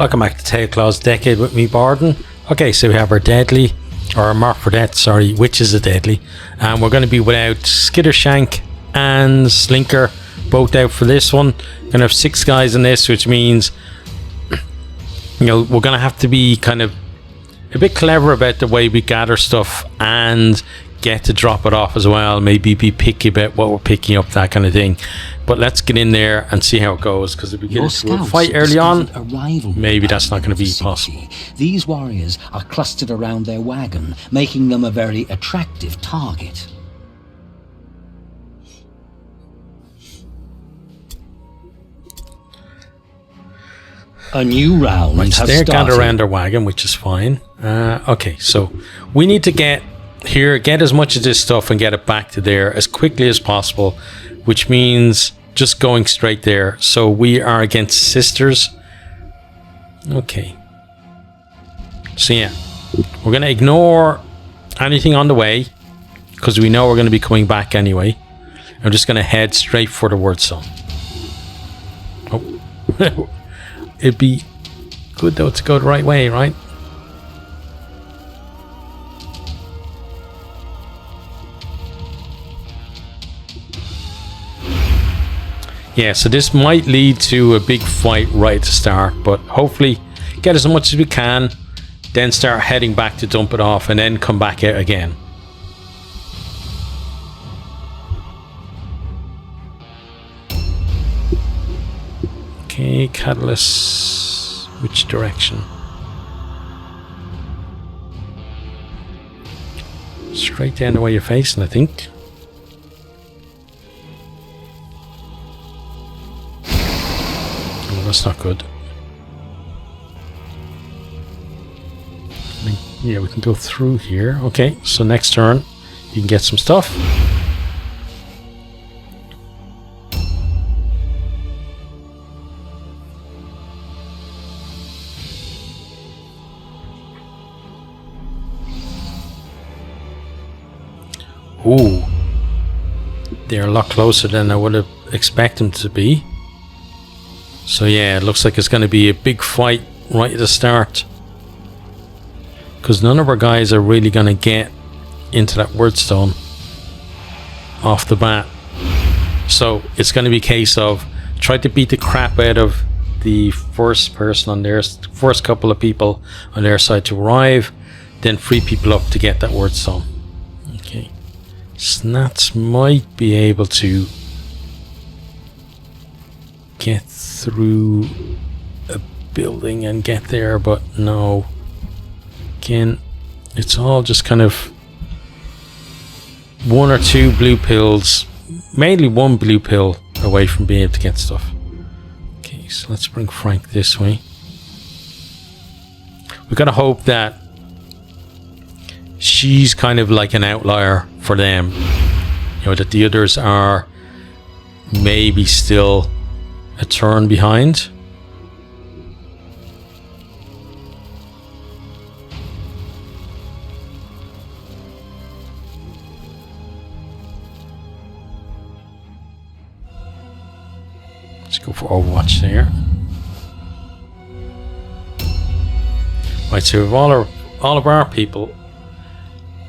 Welcome back to Tailclaw's Decade with me, Bardon. Okay, so we have our deadly, or our mark for death, sorry, which is a deadly. And we're going to be without Skittershank and Slinker, both out for this one. Going to have 6 guys in this, which means, you know, we're going to have to be kind of a bit clever about the way we gather stuff and get to drop it off as well. Maybe be picky about what we're picking up, that kind of thing. But let's get in there and see how it goes, because if we get into a fight early on, maybe that's not going to be possible. These warriors are clustered around their wagon, making them a very attractive target. A new round has started. They're gathered around their wagon, which is fine. Okay, so we need to get here, get as much of this stuff and get it back to there as quickly as possible, which means just going straight there. So we are against sisters. Okay. So yeah, we're going to ignore anything on the way because we know we're going to be coming back anyway. I'm just going to head straight for the Warpstone. Oh. It'd be good though to go the right way, right? Yeah, so this might lead to a big fight right at the start, but hopefully get as much as we can, then start heading back to dump it off and then come back out again. Okay, catalyst, which direction? Straight down the way you're facing, I think. Oh, that's not good. Yeah, we can go through here. Okay, so next turn you can get some stuff. Ooh, they're a lot closer than I would have expected them to be. So yeah, it looks like it's going to be a big fight right at the start, because none of our guys are really going to get into that Warpstone off the bat. So it's going to be a case of try to beat the crap out of the first person on their first couple of people on their side to arrive, then free people up to get that Warpstone. Okay. Snats might be able to get through a building and get there, but no. Again, it's all just kind of 1 or 2 blue pills, mainly 1 blue pill away from being able to get stuff. Okay, so let's bring Frank this way. We've got to hope that she's kind of like an outlier for them, you know, that the others are maybe still a turn behind. Let's go for Overwatch there. Right, so we have all of our people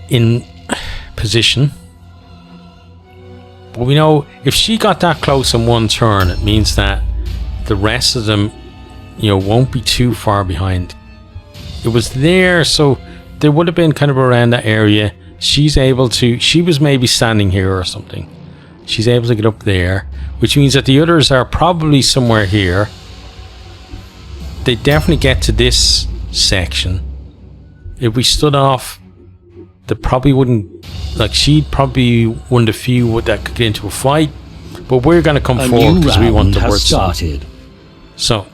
in position, but we know if she got that close in 1 turn, it means that the rest of them, you know, won't be too far behind. It was there, so they would have been kind of around that area. She's able to, she was maybe standing here or something. She's able to get up there, which means that the others are probably somewhere here. They definitely get to this section. If we stood off, they probably wouldn't, like, she'd probably one of the few that could get into a fight, but we're going to come forward because we want the Warpstone. So,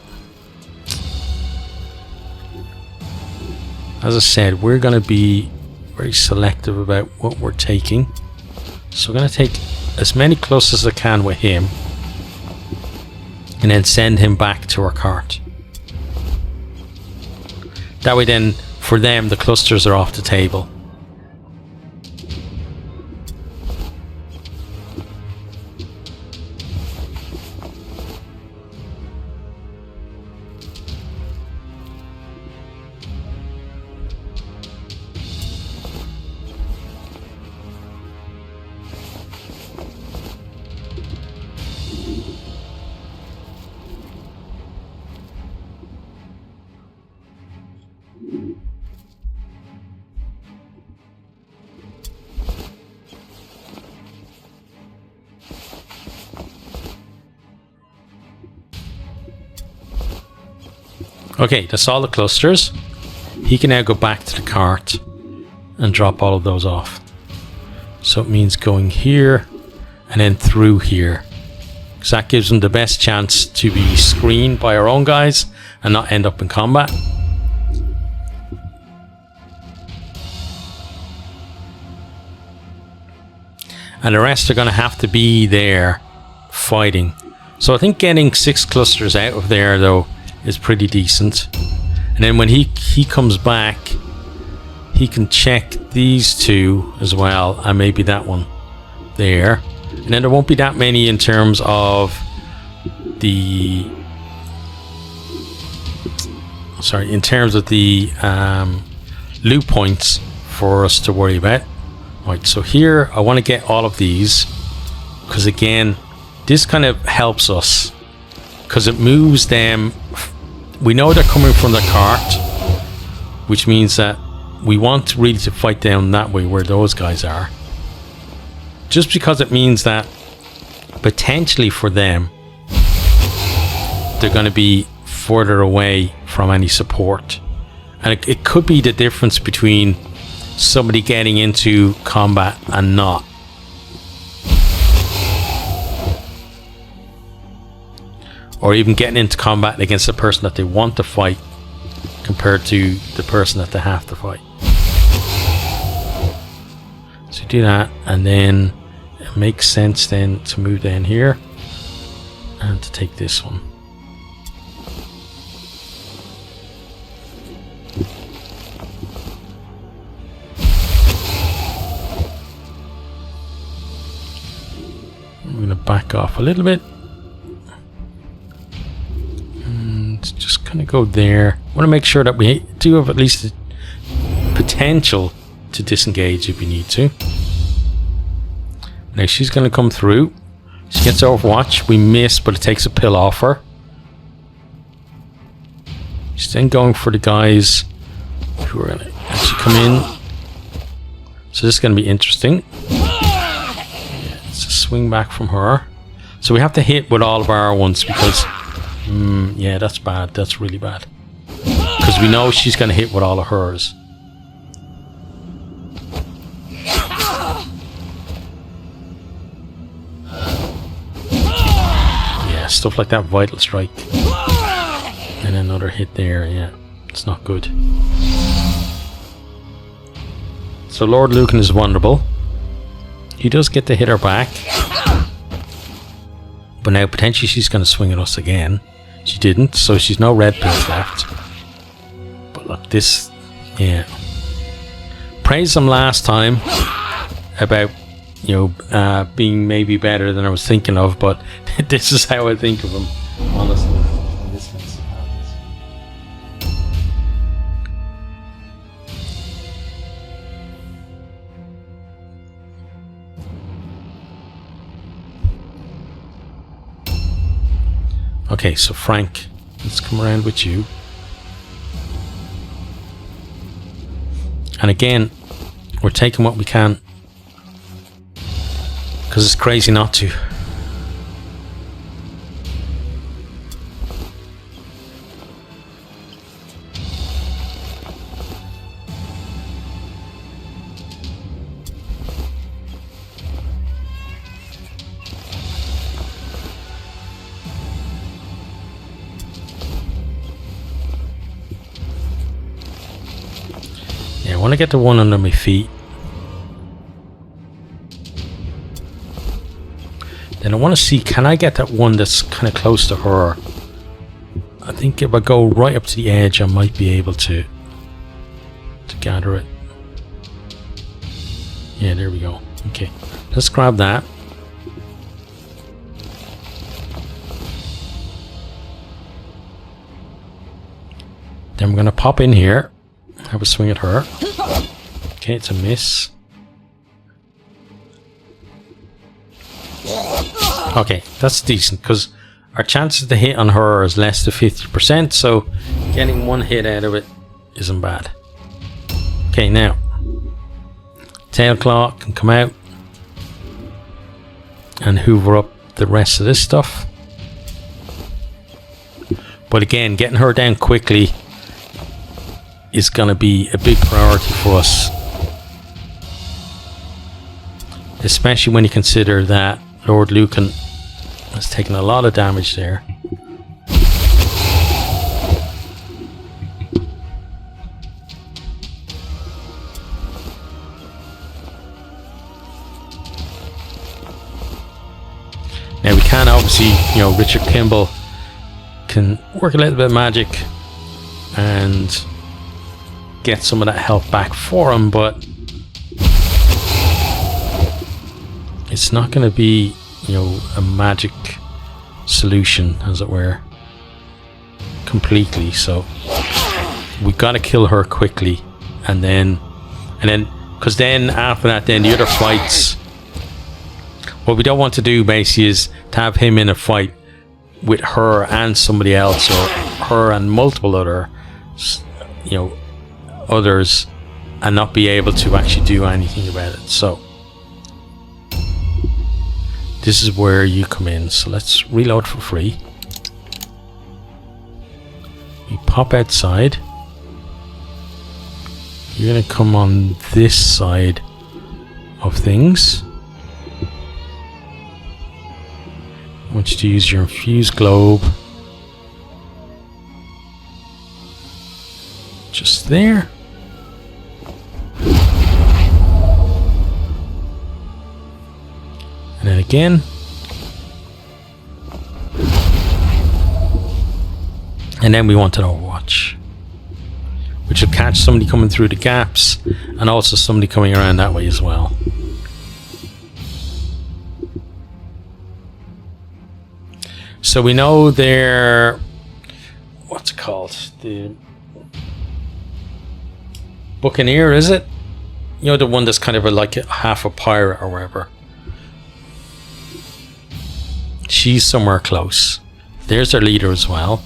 as I said, we're going to be very selective about what we're taking. So we're going to take as many close as I can with him, and then send him back to our cart. That way then, for them, the clusters are off the table. Okay, that's all the clusters. He can now go back to the cart and drop all of those off. So it means going here and then through here. Because that gives him the best chance to be screened by our own guys and not end up in combat. And the rest are going to have to be there fighting. So I think getting 6 clusters out of there though is pretty decent. And then when he comes back, he can check these 2 as well, and maybe that one there. And then there won't be that many in terms of the loot points for us to worry about. Right, so here I want to get all of these, because again this kind of helps us, because it moves them. We know they're coming from the cart, which means that we want really to fight down that way where those guys are, just because it means that potentially for them they're going to be further away from any support, and it could be the difference between somebody getting into combat and not. Or even getting into combat against the person that they want to fight compared to the person that they have to fight. So do that, and then it makes sense then to move down here and to take this one. I'm going to back off a little bit. Just kind of go there. I want to make sure that we do have at least the potential to disengage if we need to. Now she's going to come through. She gets Overwatch. We miss, but it takes a pill off her. She's then going for the guys who are going to actually come in. So this is going to be interesting. Yeah, it's a swing back from her. So we have to hit with all of our ones because... yeah, that's bad. That's really bad. Because we know she's going to hit with all of hers. Yeah, stuff like that Vital Strike. And another hit there, yeah. It's not good. So Lord Lucan is vulnerable. He does get to hit her back. But now potentially she's going to swing at us again. She didn't, so she's no red pills left. But look, this, yeah. Praised them last time about, you know, being maybe better than I was thinking of, but this is how I think of them, honestly. In this kind of stuff happens. Okay, so Frank, let's come around with you. And again, we're taking what we can, because it's crazy not to. I want to get the one under my feet. Then I want to see, can I get that one that's kind of close to her? I think if I go right up to the edge, I might be able to gather it. Yeah, there we go. Okay, let's grab that. Then we're going to pop in here. Have a swing at her. Okay, it's a miss. Okay, that's decent because our chances to hit on her is less than 50%, so getting one hit out of it isn't bad. Okay, now Tailclaw can come out and hoover up the rest of this stuff. But again, getting her down quickly is going to be a big priority for us. Especially when you consider that Lord Lucan has taken a lot of damage there. Now we can obviously, you know, Richard Kimball can work a little bit of magic and get some of that health back for him, but it's not going to be, you know, a magic solution, as it were, completely. So we got to kill her quickly, and then because then after that, then the other fights. What we don't want to do basically is to have him in a fight with her and somebody else, or her and multiple other, you know, others, and not be able to actually do anything about it. So this is where you come in. So let's reload for free. You pop outside. You're gonna come on this side of things. I want you to use your infused globe. Just there. And then again. And then we want an Overwatch, which will catch somebody coming through the gaps, and also somebody coming around that way as well. So we know they're, what's it called? The Buccaneer, is it? You know, the one that's kind of like half a pirate or whatever. She's somewhere close. There's our leader as well.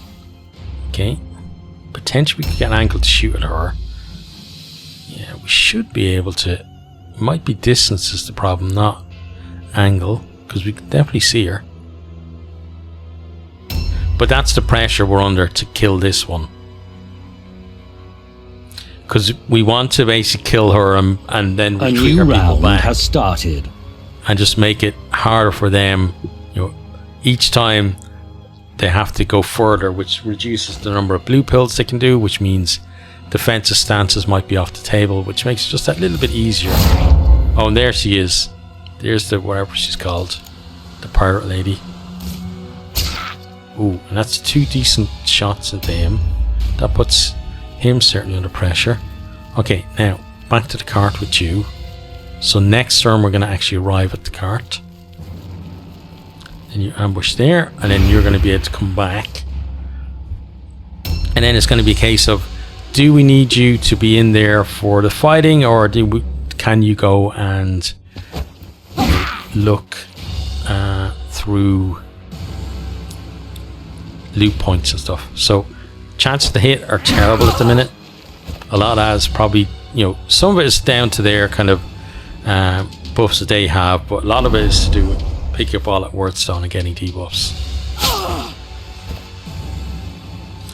Okay. Potentially we could get an angle to shoot at her. Yeah, we should be able to. Might be distance is the problem, not angle, because we can definitely see her. But that's the pressure we're under to kill this one. Because we want to basically kill her and then retreat our people back. Has started. And just make it harder for them. You know, each time they have to go further, which reduces the number of blue pills they can do, which means defensive stances might be off the table, which makes it just that little bit easier. Oh, and there she is. There's the whatever she's called, the pirate lady. Ooh, and that's 2 decent shots into him. That puts him certainly under pressure. Okay, now back to the cart with you. So next turn we're going to actually arrive at the cart. And you ambush there, and then you're going to be able to come back. And then it's going to be a case of, do we need you to be in there for the fighting, or can you go and look through loot points and stuff? So chances to hit are terrible at the minute. A lot as probably, you know, some of it is down to their kind of buffs that they have, but a lot of it is to do with picking up all at Warpstone and getting debuffs.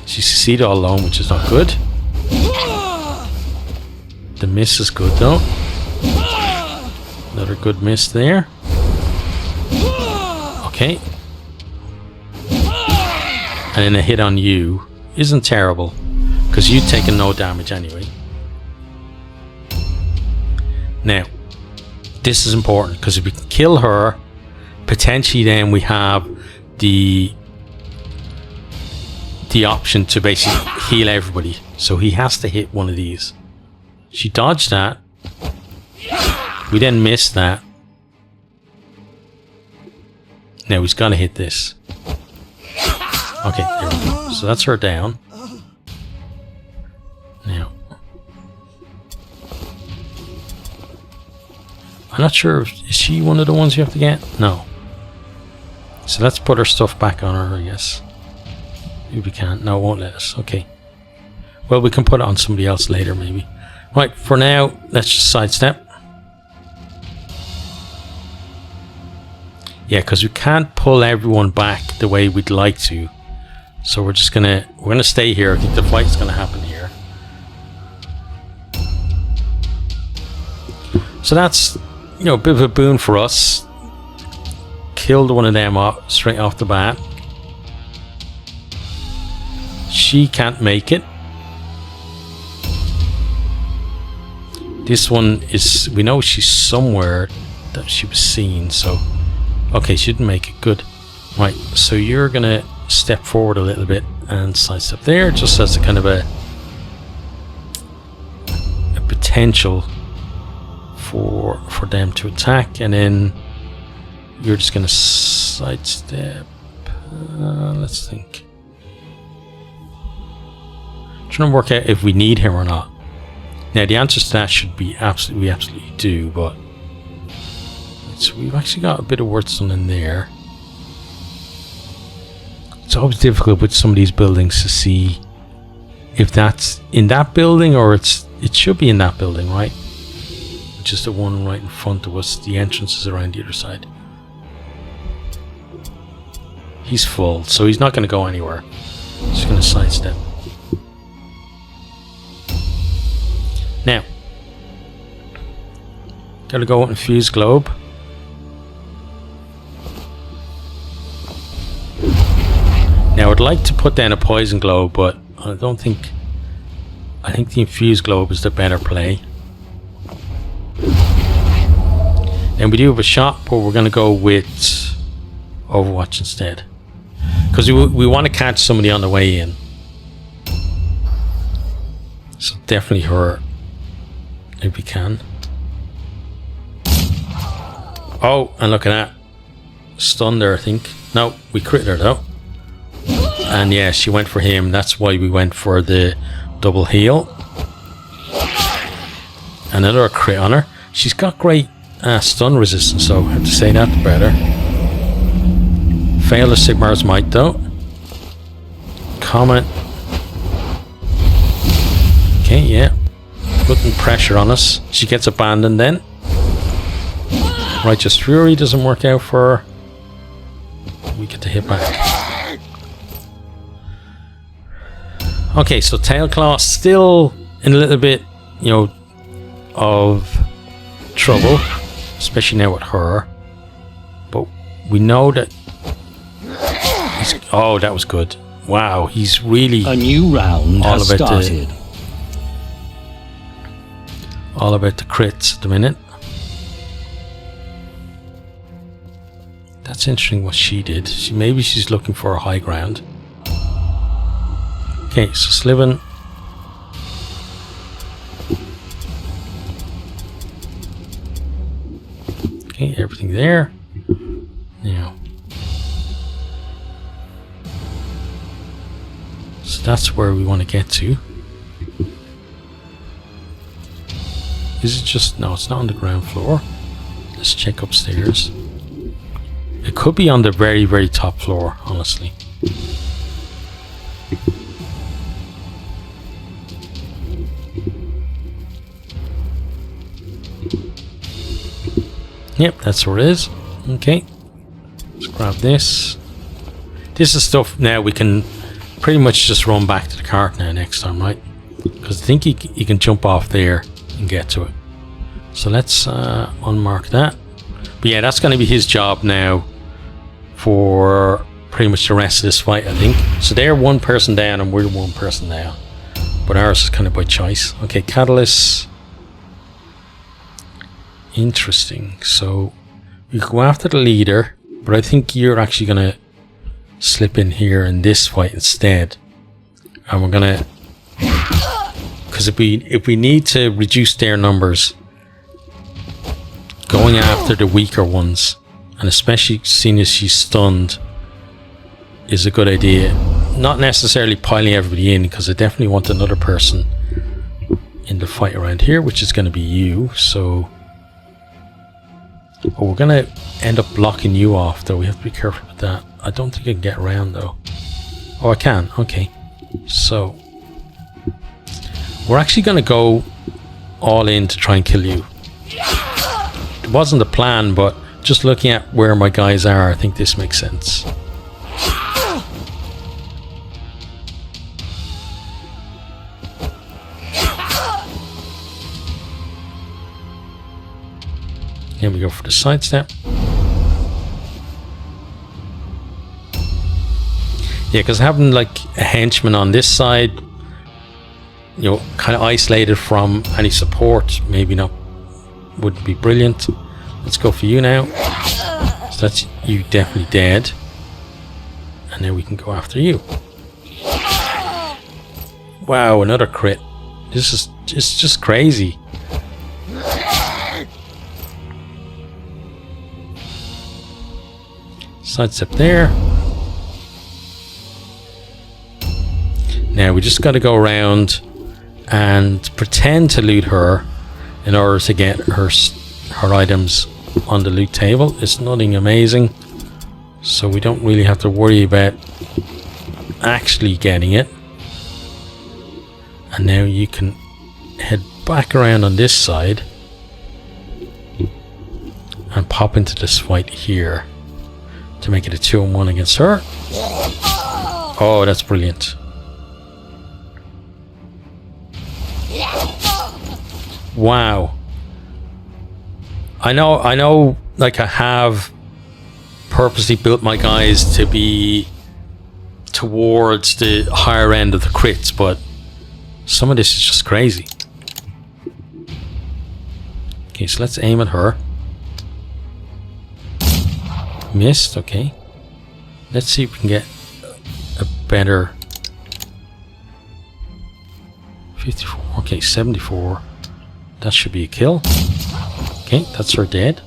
She succeeded all alone, which is not good. The miss is good though. Another good miss there. Okay. And then a hit on you isn't terrible, because you've taken no damage anyway. Now, this is important, because if we can kill her, potentially then we have the option to basically heal everybody. So he has to hit one of these. She dodged that. We then missed that. Now he's got to hit this. Okay, there we go. So that's her down. Now, I'm not sure, is she one of the ones you have to get? No. So let's put her stuff back on her, I guess. If we can. No, it won't let us. Okay. Well, we can put it on somebody else later, maybe. Right, for now, let's just sidestep. Yeah, because we can't pull everyone back the way we'd like to. So we're gonna stay here. I think the fight's gonna happen here. So that's, you know, a bit of a boon for us. Killed one of them off straight off the bat. She can't make it. This one is, we know she's somewhere that she was seen, so okay, she didn't make it. Good. Right, so you're gonna step forward a little bit and sidestep there, just as a kind of a potential for them to attack, and then you're just gonna sidestep. Let's think. Trying to work out if we need him or not. Now the answer to that should be absolutely, we absolutely do, but so we've actually got a bit of Warpstone in there. It's always difficult with some of these buildings to see if that's in that building or it should be in that building, right? Which is the one right in front of us. The entrance is around the other side. He's full, so he's not going to go anywhere. Just going to sidestep. Now, gotta go and fuse globe. Now I'd like to put down a poison globe, but I don't think, I think the infused globe is the better play. And we do have a shot, but we're gonna go with Overwatch instead, because we want to catch somebody on the way in. So definitely her, if we can. Oh, and look at that. Stunned her, I think. No, we crit her though. And yeah, she went for him. That's why we went for the double heal. Another crit on her. She's got great stun resistance, so I have to say that better. Failed the Sigmar's Might though. Comet. Okay, yeah. Putting pressure on us. She gets abandoned then. Righteous Fury doesn't work out for her. We get to hit back. Okay, so Tailclaw still in a little bit, you know, of trouble, especially now with her. But we know that oh, that was good. Wow, he's really a new round has started. All about the crits at the minute. That's interesting what she did. Maybe she's looking for a high ground. Okay, so Sliven. Okay, everything there. Now. So that's where we want to get to. Is it just... No, it's not on the ground floor. Let's check upstairs. It could be on the very, very top floor, honestly. Yep, that's where it is. Okay. Let's grab this. This is stuff now we can pretty much just run back to the cart now next time, right? Because I think he can jump off there and get to it. So let's unmark that. But yeah, that's going to be his job now for pretty much the rest of this fight, I think. So they're one person down and we're one person now. But ours is kind of by choice. Okay, Catalyst. Interesting. So we go after the leader, but I think you're actually going to slip in here in this fight instead. And we're going to... Because if we need to reduce their numbers, going after the weaker ones, and especially seeing as she's stunned, is a good idea. Not necessarily piling everybody in, because I definitely want another person in the fight around here, which is going to be you. So, oh, we're going to end up blocking you off, though. We have to be careful with that. I don't think I can get around, though. Oh, I can. Okay. So, We're actually going to go all in to try and kill you. It wasn't the plan, but just looking at where my guys are, I think this makes sense. Here we go for the sidestep. Yeah, because having like a henchman on this side, you know, kind of isolated from any support, maybe not, wouldn't be brilliant. Let's go for you now. So that's you definitely dead. And then we can go after you. Wow, another crit. This is just crazy. Sidestep there. Now we just got to go around and pretend to loot her in order to get her items on the loot table. It's nothing amazing, so we don't really have to worry about actually getting it. And now you can head back around on this side and pop into this fight here to make it a 2-on-1 against her. Oh, that's brilliant. Wow. I know, like I have purposely built my guys to be towards the higher end of the crits, but some of this is just crazy. Okay, so let's aim at her. Missed, okay. Let's see if we can get a better 54, okay, 74. That should be a kill. Okay, that's her dead.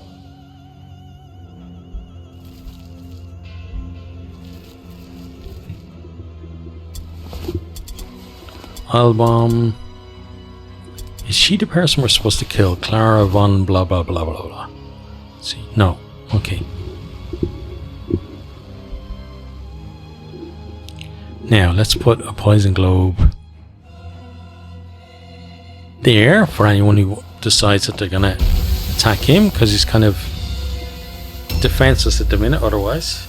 Albom. Is she the person we're supposed to kill? Clara von blah blah blah blah blah. Let's see. No. Okay. Now let's put a poison globe there for anyone who decides that they're gonna attack him, because he's kind of defenseless at the minute otherwise.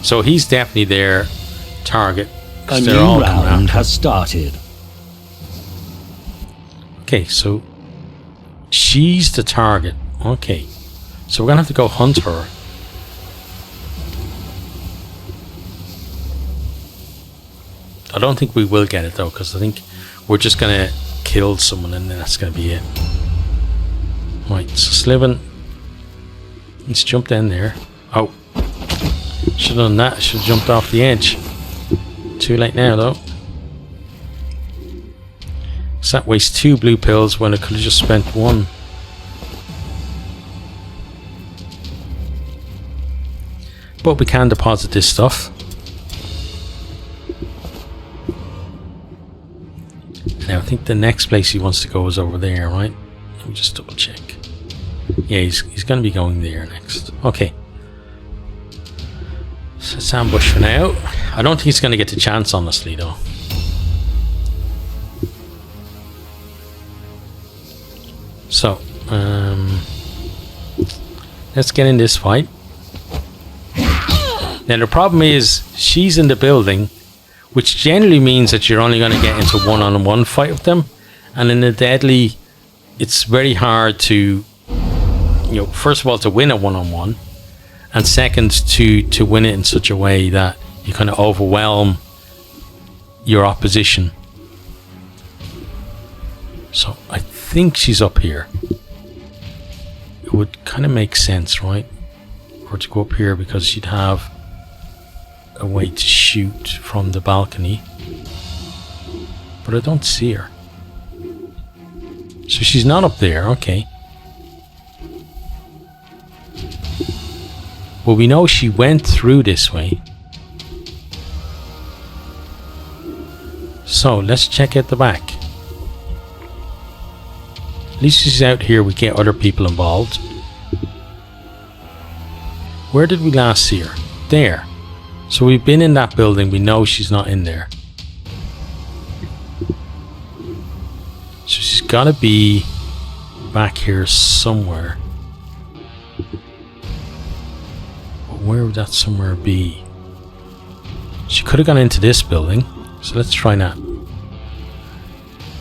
So he's definitely their target. A new round has started. Okay, so she's the target. Okay, so we're gonna have to go hunt her. I don't think we will get it though, because I think we're just gonna kill someone and then that's gonna be it. Right, so Sliven, let's jump down there. Oh, should have done that. Should have jumped off the edge. Too late now though. So that wastes 2 blue pills when it could have just spent 1. But we can deposit this stuff. Now I think the next place he wants to go is over there, right? Let me just double check. Yeah, he's going to be going there next. Okay. So let's ambush for now. I don't think he's going to get the chance, honestly, though. So, let's get in this fight. Now the problem is, she's in the building, which generally means that you're only going to get into one-on-one fight with them. And in the deadly, it's very hard to, you know, first of all, to win a one-on-one. And second, to win it in such a way that you kind of overwhelm your opposition. So I think she's up here. It would kind of make sense, right? For her to go up here, because she'd have a way to shoot from the balcony. But I don't see her. So she's not up there, okay. Well, we know she went through this way. So let's check out the back. At least she's out here, we get other people involved. Where did we last see her? There. So we've been in that building. We know she's not in there. So she's got to be back here somewhere. But where would that somewhere be? She could have gone into this building. So let's try that.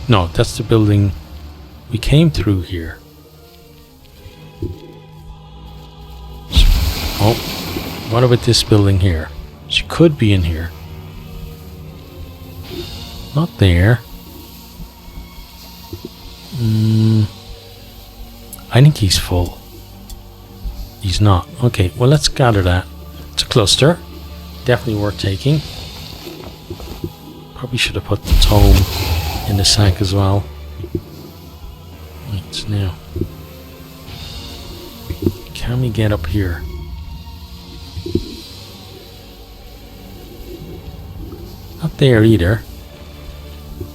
No, that's the building we came through here. Oh, what about this building here? She could be in here. Not there. I think he's full. He's not. Okay, well, let's gather that. It's a cluster. Definitely worth taking. Probably should have put the tome in the sack as well. Right, now. Can we get up here? Not there either.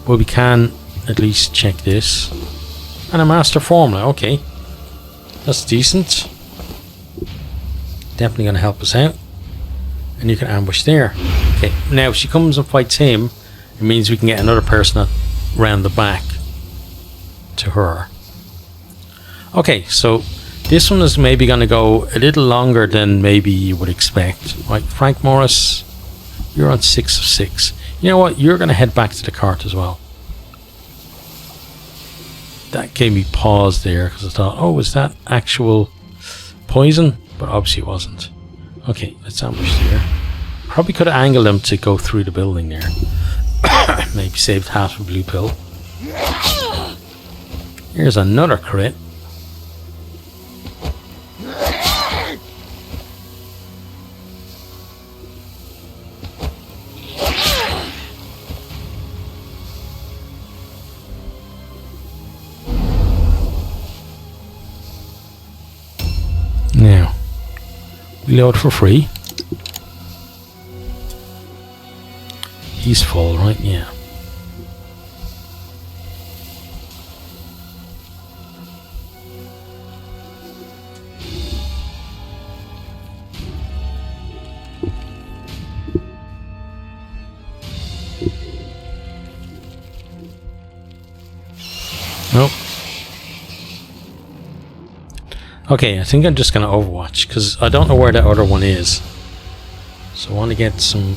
But we can at least check this. And a master formula, okay. That's decent. Definitely going to help us out. And you can ambush there. Okay, now if she comes and fights him, it means we can get another person round the back to her. Okay, so this one is maybe going to go a little longer than maybe you would expect. Right, Frank Morris, you're on 6 of 6. You know what? You're going to head back to the cart as well. That gave me pause there because I thought, oh, was that actual poison? But obviously it wasn't. Okay, let's ambush there. Probably could have angled them to go through the building there. Maybe saved half a blue pill. Here's another crit. Now, reload for free. He's full, right? Yeah. Nope. Okay, I think I'm just going to Overwatch because I don't know where the other one is. So I want to get some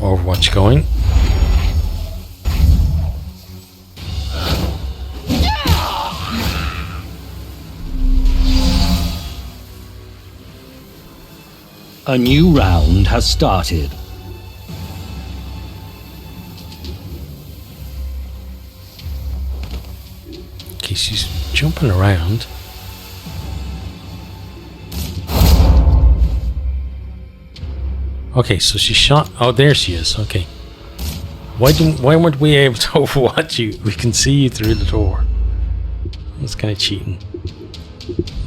Overwatch going. A new round has started. Okay, she's jumping around. Okay, so she shot. Oh, there she is. Okay. Why weren't we able to overwatch you? We can see you through the door. That's kind of cheating.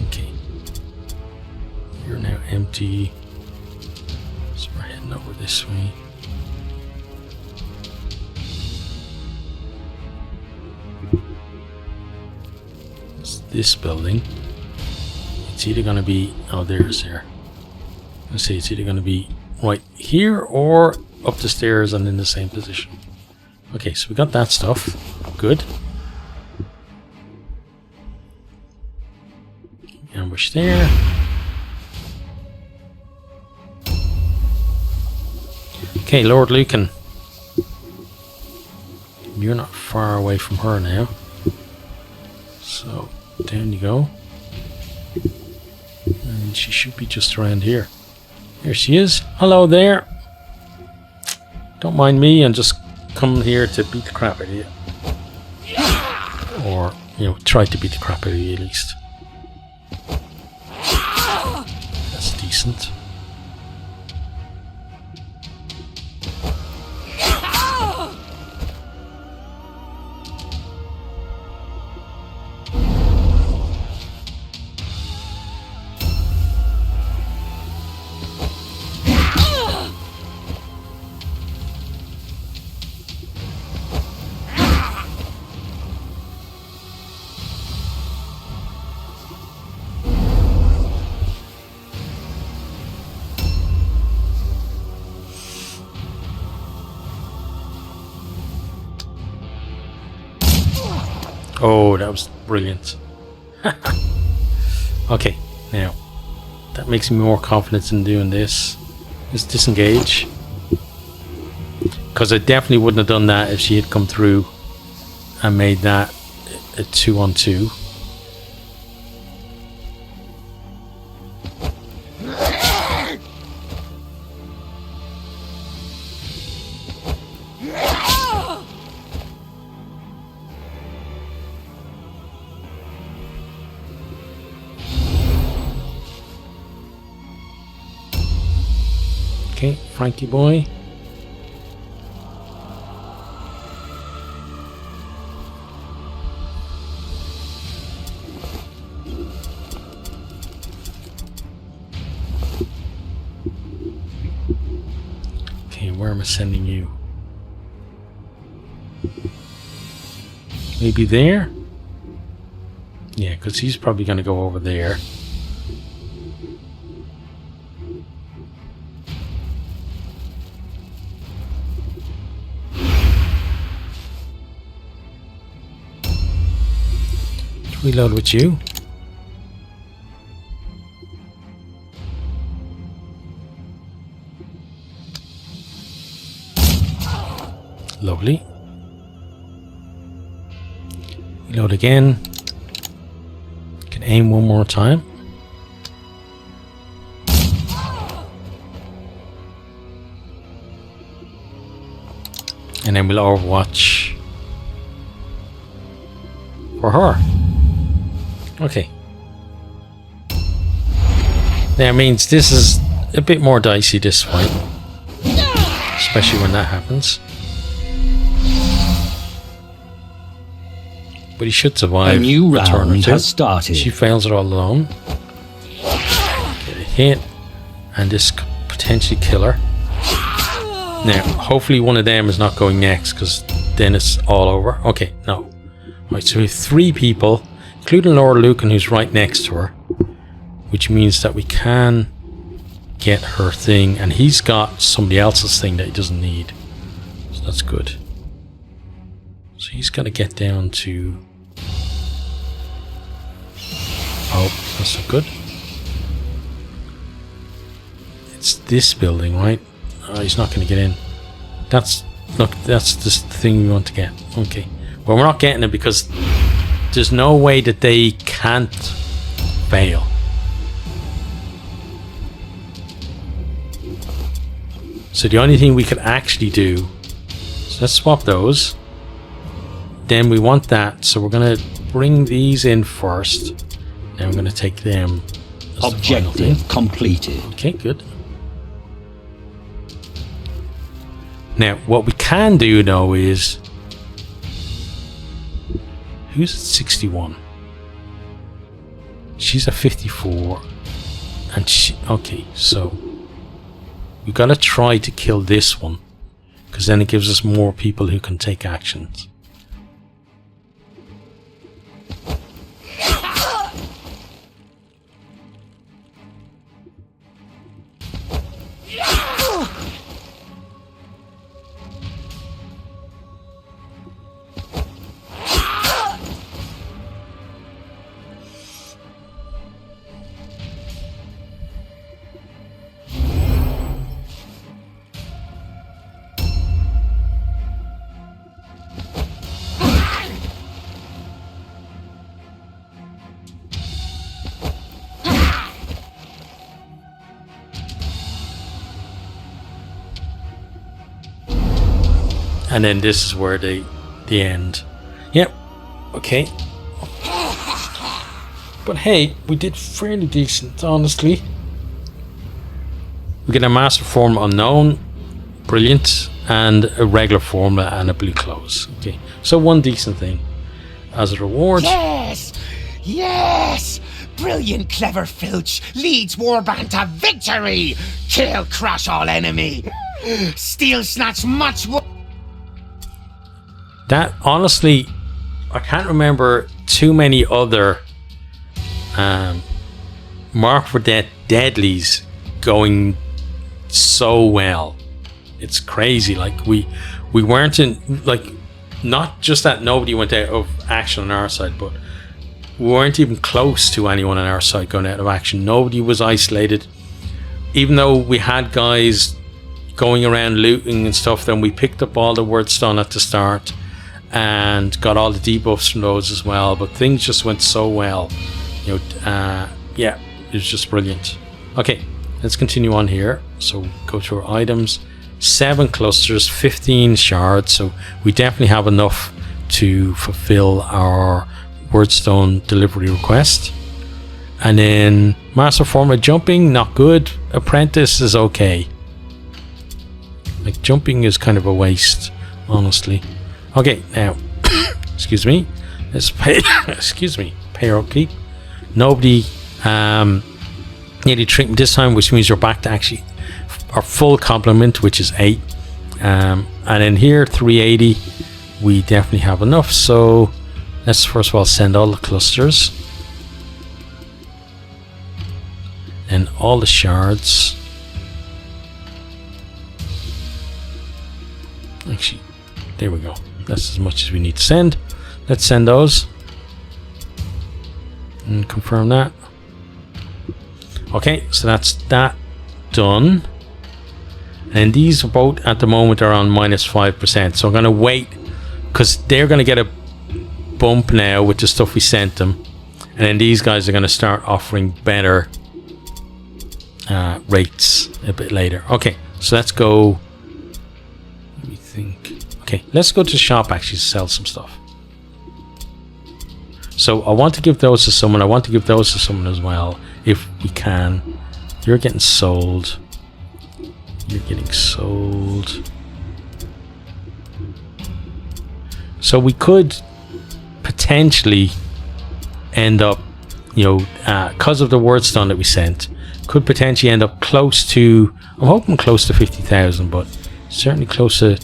Okay. You're now empty. So we're heading over this way. It's this building. It's either going to be. Oh, there's there. Let's see. It's either going to be right here or up the stairs and in the same position. Okay, so we got that stuff. Good. Ambush there. Okay, Lord Lucan. You're not far away from her now. So, down you go. And she should be just around here. Here she is. Hello there. Don't mind me, I'm just coming here to beat the crap out of you. Or, you know, try to beat the crap out of you at least. That's decent. Oh, that was brilliant. Okay, now that makes me more confident in doing this. Let's disengage. Because I definitely wouldn't have done that if she had come through and made that a 2-on-2. Okay, Frankie boy. Okay, where am I sending you? Maybe there? Yeah, because he's probably going to go over there. Reload with you. Lovely. Reload again. Can aim one more time. And then we'll overwatch for her. Okay. That means this is a bit more dicey this fight. Especially when that happens. But he should survive. A new a turn or round two. has started. She fails it all alone. Get a hit. And this could potentially kill her. Now, hopefully one of them is not going next, because then it's all over. Okay, no. Right, so we have 3 people, including Laura Lucan, who's right next to her, which means that we can get her thing, and he's got somebody else's thing that he doesn't need, so that's good. So he's got to get down to... Oh, that's not good. It's this building, right? Oh, he's not going to get in. That's... Look, that's just the thing we want to get. Okay. Well, we're not getting it because there's no way that they can't fail. So the only thing we could actually do, so let's swap those. Then we want that, so we're going to bring these in first. Then we're going to take them as Objective completed. Okay, good. Now, what we can do though is... Who's at 61? She's at 54. And she... Okay, so... We gotta try to kill this one. Because then it gives us more people who can take actions. And then this is where the end. Yep. Okay. But hey, we did fairly decent, honestly. We get a master form unknown, brilliant, and a regular formula and a blue clothes. Okay, so one decent thing as a reward. Yes! Yes! Brilliant, clever filch leads warband to victory! Kill, crush all enemy! Steal, snatch much more. That, honestly, I can't remember too many other Mark for Death deadlies going so well. It's crazy. Like we weren't in, like, not just that nobody went out of action on our side, but we weren't even close to anyone on our side going out of action. Nobody was isolated. Even though we had guys going around looting and stuff, then we picked up all the Warpstone at the start and got all the debuffs from those as well. But things just went so well. You know, yeah, it was just brilliant. Okay, let's continue on here. So go to our items. 7 clusters, 15 shards. So we definitely have enough to fulfill our Warpstone delivery request. And then Master Forma jumping, not good. Apprentice is okay. Like, jumping is kind of a waste, honestly. Okay, now, excuse me. Let's pay, excuse me, pay our keep. Nobody nearly treatment this time, which means you're back to actually our full complement, which is 8. And then here, 380. We definitely have enough. So let's first of all send all the clusters. And all the shards. Actually, there we go. That's as much as we need to send. Let's send those. And confirm that. Okay, so that's that done. And these are both at the moment are on -5%. So I'm going to wait, because they're going to get a bump now with the stuff we sent them. And then these guys are going to start offering better rates a bit later. Okay, so let's go. Let me think. Okay, let's go to the shop actually to sell some stuff. So I want to give those to someone. I want to give those to someone as well, if we can. You're getting sold. You're getting sold. So we could potentially end up, you know, because of the Warpstone that we sent, could potentially end up close to, I'm hoping close to 50,000, but certainly close to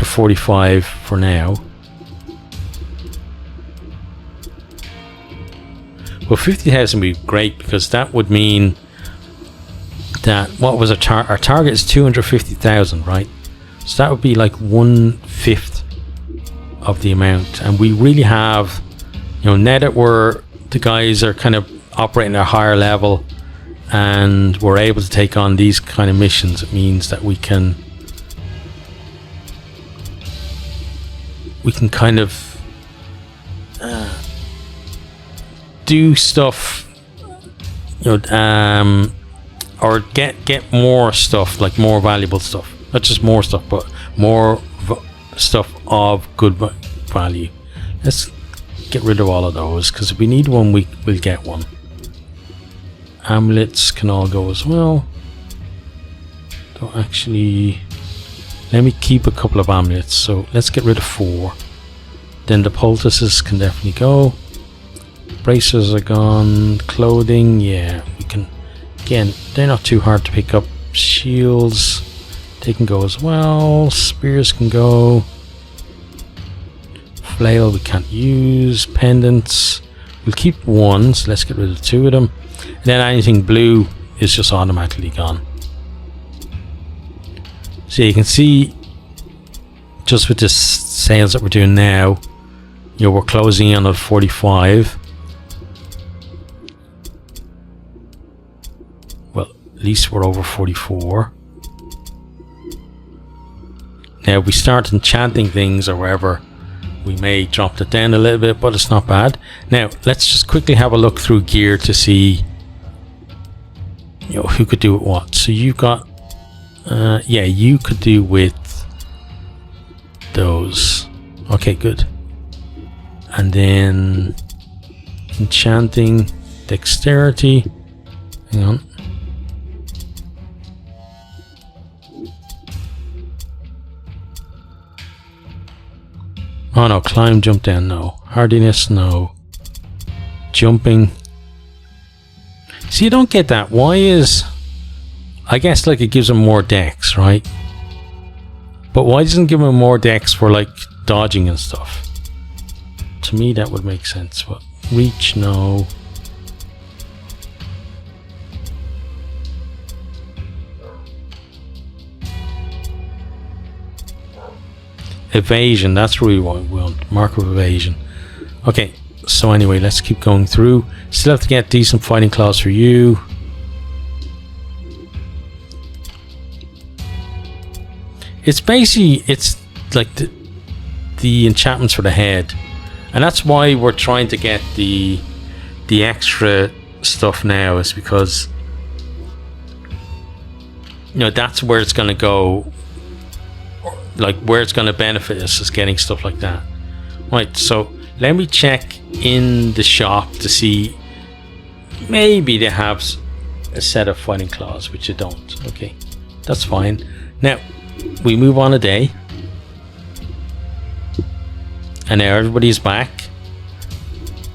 45 for now. Well, 50,000 would be great, because that would mean that, what was our target is 250,000, right? So that would be like 1/5 of the amount. And we really have, you know, now that the guys are kind of operating at a higher level and we're able to take on these kind of missions, it means that we can kind of do stuff, you know, or get more stuff, like more valuable stuff. Not just more stuff, but more stuff of good value. Let's get rid of all of those, because if we need one, we'll get one. Amulets can all go as well. Don't actually, let me keep a couple of amulets. So let's get rid of 4. Then the poultices can definitely go. Bracers are gone. Clothing, yeah, we can. Again, they're not too hard to pick up. Shields, they can go as well. Spears can go. Flail we can't use. Pendants, we'll keep 1, so let's get rid of 2 of them. And then anything blue is just automatically gone. So you can see, just with the sales that we're doing now, you know, we're closing in at 45. Well, at least we're over 44. Now, if we start enchanting things or wherever, we may drop that down a little bit, but it's not bad. Now, let's just quickly have a look through gear to see, you know, who could do it what. So you've got, yeah, you could do with those. Okay, good. And then enchanting, dexterity. Hang on. Oh no, climb, jump down, no. Hardiness, no. Jumping. See, you don't get that. Why is... I guess like it gives them more dex, right? But why doesn't it give them more dex for like dodging and stuff? To me that would make sense. But reach, no. Evasion, that's really what we want. Mark of evasion. Okay, so anyway, let's keep going through. Still have to get decent fighting claws for you. It's basically, it's like the enchantments for the head. And that's why we're trying to get the extra stuff now, is because, you know, that's where it's going to go. Like, where it's going to benefit us is getting stuff like that. Right, so let me check in the shop to see. Maybe they have a set of fighting claws, which they don't. Okay, that's fine. Now, we move on a day. And now everybody's back.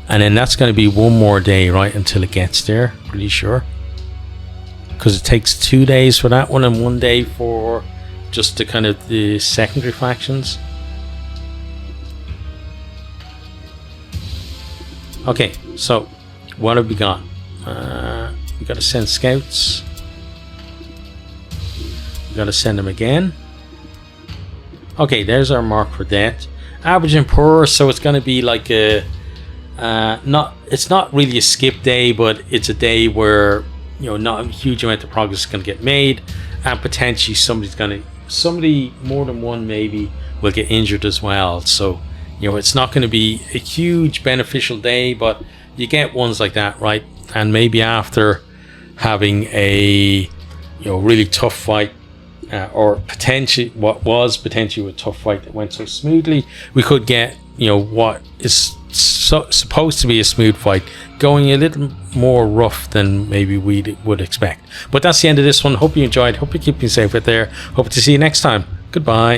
And then that's going to be one more day, right, until it gets there. Pretty sure. Because it takes 2 days for that one and 1 day for just the kind of the secondary factions. Okay, so what have we got? We got to send scouts. We got to send them again. Okay, there's our mark for death. Average and poor, so it's going to be like a it's not really a skip day, but it's a day where, you know, not a huge amount of progress is going to get made, and potentially somebody more than one maybe will get injured as well. So, you know, it's not going to be a huge beneficial day, but you get ones like that, right? And maybe after having a, you know, really tough fight, or potentially what was potentially a tough fight that went so smoothly, we could get, you know, what is supposed to be a smooth fight going a little more rough than maybe we would expect. But that's the end of this one. Hope you enjoyed. Hope you're keeping safe out there. Hope to see you next time. Goodbye.